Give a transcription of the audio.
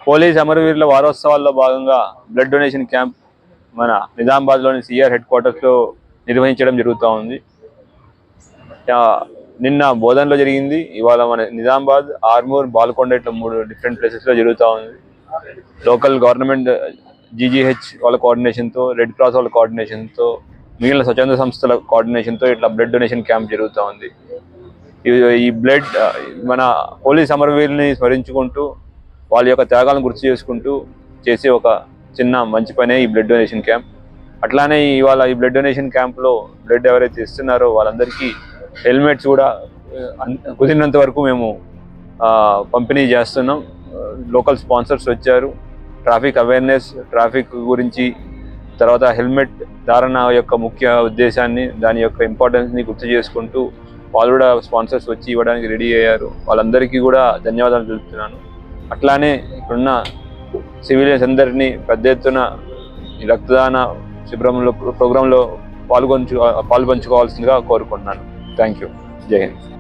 Police అమరవీరుల వారోత్సవాల్లో భాగంగా బ్లడ్ డొనేషన్ క్యాంప్ మన నిజామాబాద్లోని సిఆర్ హెడ్ క్వార్టర్స్లో నిర్వహించడం జరుగుతూ ఉంది. నిన్న బోధనలో జరిగింది. ఇవాళ మన నిజామాబాద్, ఆర్మూర్, బాల్కొండ ఇట్లా 3 డిఫరెంట్ ప్లేసెస్లో జరుగుతూ ఉంది. లోకల్ గవర్నమెంట్ జీజీహెచ్ వాళ్ళ కోఆర్డినేషన్తో, రెడ్ క్రాస్ వాళ్ళ కోఆర్డినేషన్తో, మిగిలిన స్వచ్ఛంద సంస్థల కోఆర్డినేషన్తో ఇట్లా బ్లడ్ డొనేషన్ క్యాంప్ జరుగుతూ ఉంది. ఈ బ్లడ్ మన పోలీస్ అమరవీరుల్ని స్మరించుకుంటూ వాళ్ళ యొక్క త్యాగాలను గుర్తు చేసుకుంటూ చేసే ఒక చిన్న మంచి పనే ఈ బ్లడ్ డొనేషన్ క్యాంప్. అట్లానే ఇవాళ ఈ బ్లడ్ డొనేషన్ క్యాంప్లో బ్లడ్ ఎవరైతే ఇస్తున్నారో వాళ్ళందరికీ హెల్మెట్స్ కూడా కుదిరినంత వరకు మేము పంపిణీ చేస్తున్నాం. లోకల్ స్పాన్సర్స్ వచ్చారు. ట్రాఫిక్ అవేర్నెస్, ట్రాఫిక్ గురించి, తర్వాత హెల్మెట్ ధారణ యొక్క ముఖ్య ఉద్దేశాన్ని, దాని యొక్క ఇంపార్టెన్స్ని గుర్తు చేసుకుంటూ వాళ్ళు కూడా స్పాన్సర్స్ వచ్చి ఇవ్వడానికి రెడీ అయ్యారు. వాళ్ళందరికీ కూడా ధన్యవాదాలు తెలుపుతున్నాను. అట్లానే ఇప్పుడున్న సివిలియన్స్ అందరినీ పెద్ద ఎత్తున ఈ రక్తదాన శిబిరంలో ప్రోగ్రాంలో పాల్పంచుకోవాల్సిందిగా కోరుకుంటున్నాను. Thank you. జై హింద్.